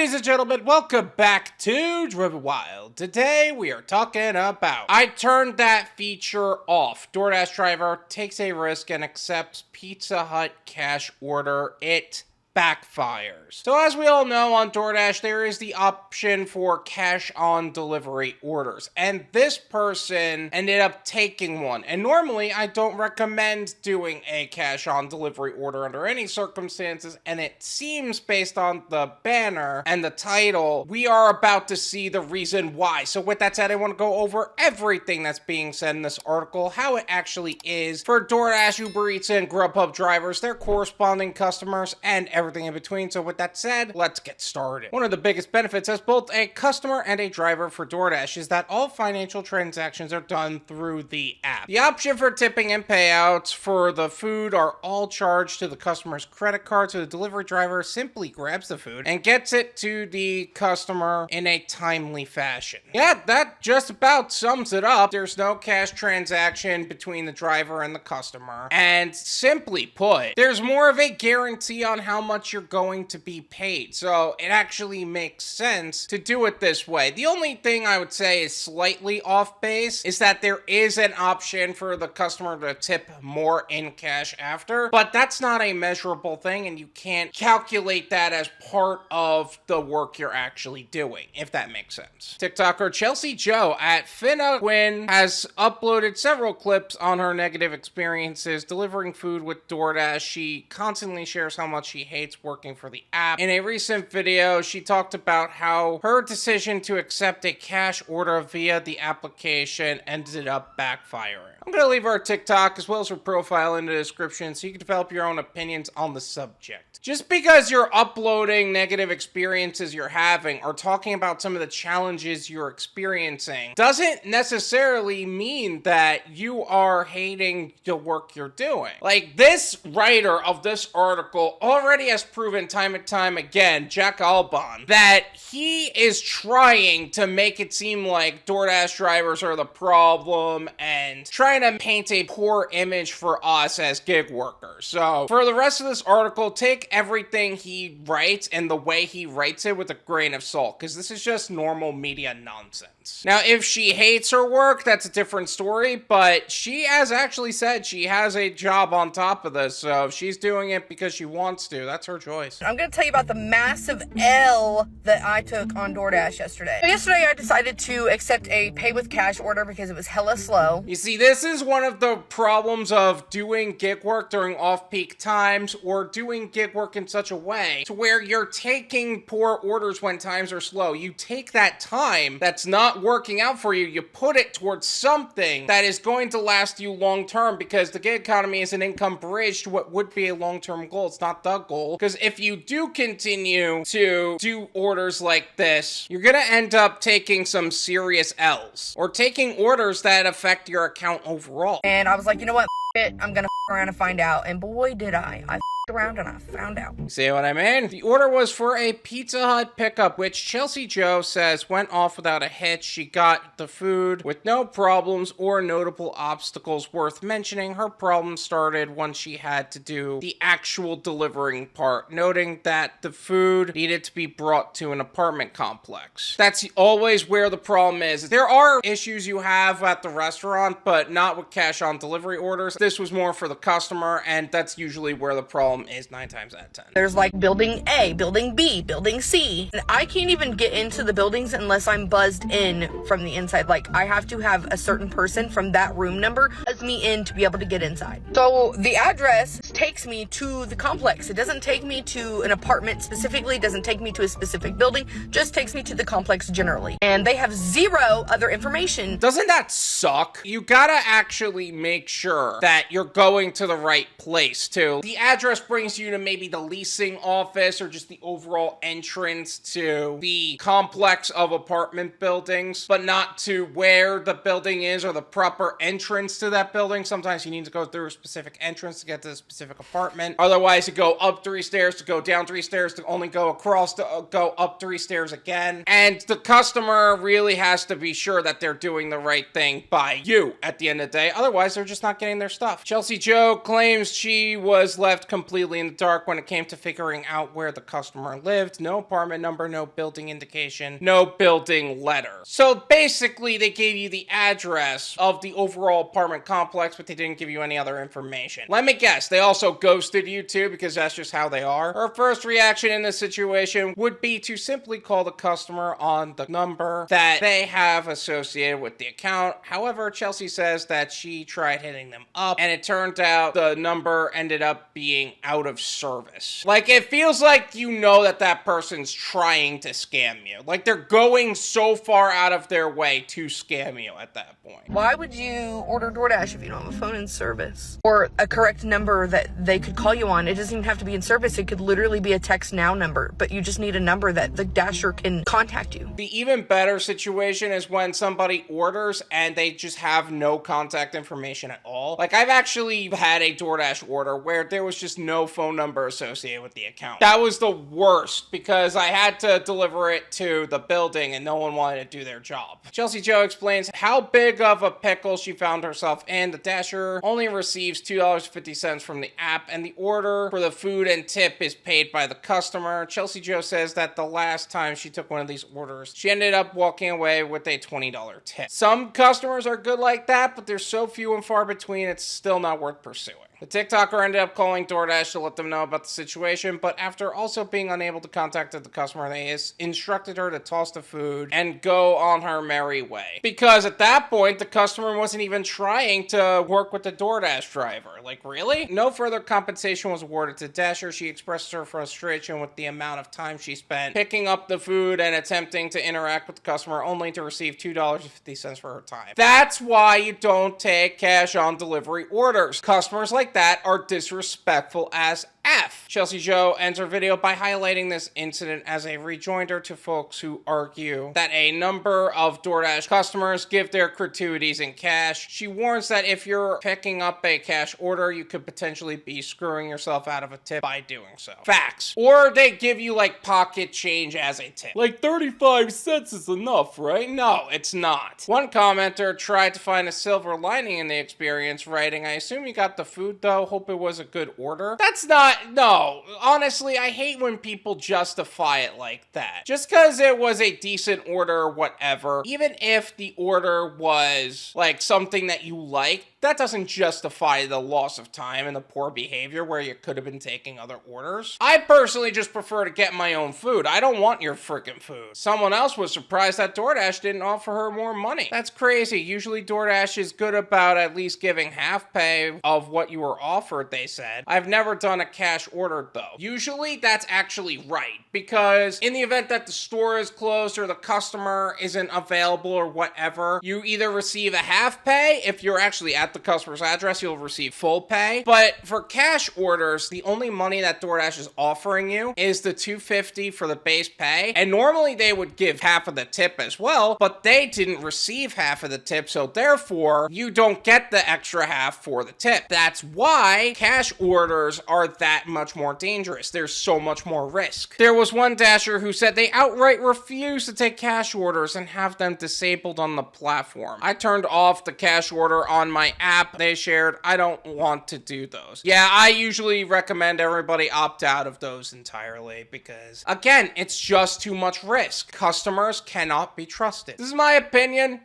Ladies and gentlemen, welcome back to Driven Wyld. Today we are talking about I turned that feature off. Doordash driver takes a risk and accepts Pizza Hut cash order. It backfires. So as we all know, on DoorDash there is the option for cash on delivery orders, and this person ended up taking one. And normally I don't recommend doing a cash on delivery order under any circumstances, and it seems based on the banner and the title we are about to see the reason why. So with that said, I want to go over everything that's being said in this article, how it actually is for DoorDash, UberEats, and Grubhub drivers, their corresponding customers, and everything in between. So with that said, let's get started. One of the biggest benefits as both a customer and a driver for DoorDash is that all financial transactions are done through the app. The option for tipping and payouts for the food are all charged to the customer's credit card, so the delivery driver simply grabs the food and gets it to the customer in a timely fashion. Yeah, that just about sums it up. There's no cash transaction between the driver and the customer, and simply put, there's more of a guarantee on how much you're going to be paid. So it actually makes sense to do it this way. The only thing I would say is slightly off base is that there is an option for the customer to tip more in cash after, but that's not a measurable thing, and you can't calculate that as part of the work you're actually doing, if that makes sense. TikToker Chelsea Joe at Finnandquinn has uploaded several clips on her negative experiences delivering food with DoorDash. She constantly shares how much she hates working for the app. In a recent video, she talked about how her decision to accept a cash order via the application ended up backfiring. I'm going to leave her TikTok as well as her profile in the description so you can develop your own opinions on the subject. Just because you're uploading negative experiences you're having or talking about some of the challenges you're experiencing doesn't necessarily mean that you are hating the work you're doing. Like, this writer of this article already has proven time and time again, Jack Albon, that he is trying to make it seem like DoorDash drivers are the problem and trying to paint a poor image for us as gig workers. So for the rest of this article, take everything he writes and the way he writes it with a grain of salt, because this is just normal media nonsense. Now, if she hates her work, that's a different story, but she has actually said she has a job on top of this, so if she's doing it because she wants to, that's her choice. I'm going to tell you about the massive L that I took on DoorDash yesterday. So yesterday, I decided to accept a pay with cash order because it was hella slow. You see, this is one of the problems of doing gig work during off-peak times or doing gig work in such a way to where you're taking poor orders when times are slow. You take that time that's not working out for you, you put it towards something that is going to last you long-term, because the gig economy is an income bridge to what would be a long-term goal. It's not the goal, because if you do continue to do orders like this, you're gonna end up taking some serious L's or taking orders that affect your account overall. And I was like, you know what, I'm gonna around and find out, and boy did I around and I found out. See what I mean? The order was for a Pizza Hut pickup, which Chelsea Joe says went off without a hitch. She got the food with no problems or notable obstacles worth mentioning. Her problem started when she had to do the actual delivering part, noting that the food needed to be brought to an apartment complex. That's always where the problem is. There are issues you have at the restaurant, but not with cash on delivery orders. This was more for the customer, and that's usually where the problem is 9 times out of 10. There's like building A, building B, building C. And I can't even get into the buildings unless I'm buzzed in from the inside. Like, I have to have a certain person from that room number buzz me in to be able to get inside. So the address takes me to the complex. It doesn't take me to an apartment specifically. It doesn't take me to a specific building. Just takes me to the complex generally. And they have zero other information. Doesn't that suck? You gotta actually make sure that you're going to the right place too. The address brings you to maybe the leasing office or just the overall entrance to the complex of apartment buildings, but not to where the building is or the proper entrance to that building. Sometimes you need to go through a specific entrance to get to the specific apartment. Otherwise, you go up 3 stairs to go down 3 stairs to only go across to go up 3 stairs again. And the customer really has to be sure that they're doing the right thing by you at the end of the day. Otherwise, they're just not getting their stuff. Chelsea Joe claims she was left completely completely in the dark when it came to figuring out where the customer lived. No apartment number, no building indication, no building letter. So basically, they gave you the address of the overall apartment complex, but they didn't give you any other information. Let me guess, they also ghosted you too, because that's just how they are. Her first reaction in this situation would be to simply call the customer on the number that they have associated with the account. However, Chelsea says that she tried hitting them up, and it turned out the number ended up being out of service. Like, it feels like you know that that person's trying to scam you. Like, they're going so far out of their way to scam you at that point. Why would you order DoorDash if you don't have a phone in service? Or a correct number that they could call you on. It doesn't even have to be in service. It could literally be a text now number, but you just need a number that the Dasher can contact you. The even better situation is when somebody orders and they just have no contact information at all. Like, I've actually had a DoorDash order where there was just no phone number associated with the account. That was the worst because I had to deliver it to the building and no one wanted to do their job. Chelsea Joe explains how big of a pickle she found herself in. The Dasher only receives $2.50 from the app, and the order for the food and tip is paid by the customer. Chelsea Joe says that the last time she took one of these orders, she ended up walking away with a $20 tip. Some customers are good like that, but they're so few and far between, it's still not worth pursuing. The TikToker ended up calling DoorDash to let them know about the situation, but after also being unable to contact the customer, they instructed her to toss the food and go on her merry way. Because at that point, the customer wasn't even trying to work with the DoorDash driver. Like, really? No further compensation was awarded to Dasher. She expressed her frustration with the amount of time she spent picking up the food and attempting to interact with the customer, only to receive $2.50 for her time. That's why you don't take cash on delivery orders. Customers like that are disrespectful as F. Chelsea Joe ends her video by highlighting this incident as a rejoinder to folks who argue that a number of DoorDash customers give their gratuities in cash. She warns that if you're picking up a cash order, you could potentially be screwing yourself out of a tip by doing so. Facts. Or they give you like pocket change as a tip. Like 35 cents is enough, right? No, it's not. One commenter tried to find a silver lining in the experience, writing, "I assume you got the food though. Hope it was a good order." That's not. No, honestly, I hate when people justify it like that. Just because it was a decent order or whatever, even if the order was like something that you liked, that doesn't justify the loss of time and the poor behavior where you could have been taking other orders. I personally just prefer to get my own food. I don't want your freaking food. Someone else was surprised that DoorDash didn't offer her more money. That's crazy. Usually DoorDash is good about at least giving half pay of what you were offered, they said. I've never done a cash order though. Usually that's actually right, because in the event that the store is closed or the customer isn't available or whatever, you either receive a half pay. If you're actually at the customer's address, you'll receive full pay. But for cash orders, the only money that DoorDash is offering you is the $2.50 for the base pay. And normally they would give half of the tip as well, but they didn't receive half of the tip, so therefore you don't get the extra half for the tip. That's why cash orders are that much more dangerous. There's so much more risk. There was one Dasher who said they outright refuse to take cash orders and have them disabled on the platform. I turned off the cash order on my app. They shared, I don't want to do those. Yeah, I usually recommend everybody opt out of those entirely because, again, it's just too much risk. Customers cannot be trusted. This is my opinion.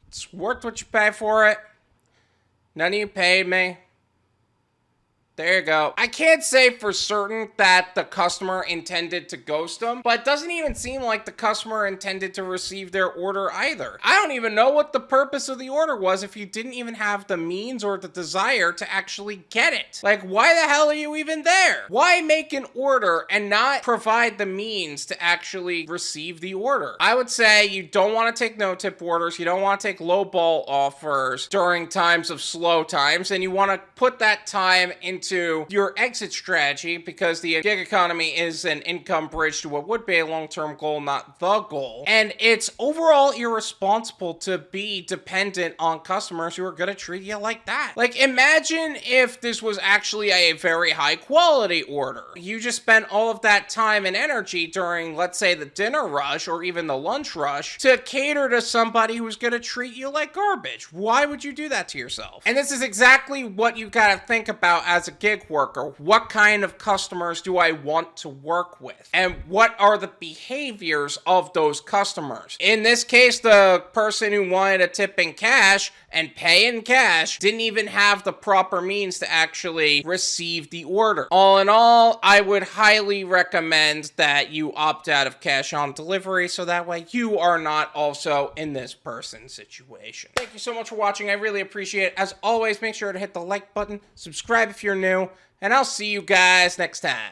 It's worth what you pay for it. None of you paid me. There you go. I can't say for certain that the customer intended to ghost them, but it doesn't even seem like the customer intended to receive their order either. I don't even know what the purpose of the order was if you didn't even have the means or the desire to actually get it. Like, why the hell are you even there? Why make an order and not provide the means to actually receive the order? I would say you don't want to take no-tip orders, you don't want to take lowball offers during times of slow times, and you want to put that time into your exit strategy because the gig economy is an income bridge to what would be a long-term goal, not the goal. And it's overall irresponsible to be dependent on customers who are going to treat you like that. Like, imagine if this was actually a very high-quality order. You just spent all of that time and energy during, let's say, the dinner rush or even the lunch rush to cater to somebody who's going to treat you like garbage. Why would you do that to yourself? And this is exactly what you got to think about as a a gig worker? What kind of customers do I want to work with? And what are the behaviors of those customers? In this case, the person who wanted a tip in cash and pay in cash didn't even have the proper means to actually receive the order. All in all, I would highly recommend that you opt out of cash on delivery so that way you are not also in this person's situation. Thank you so much for watching. I really appreciate it. As always, make sure to hit the like button, subscribe if you're new, and I'll see you guys next time.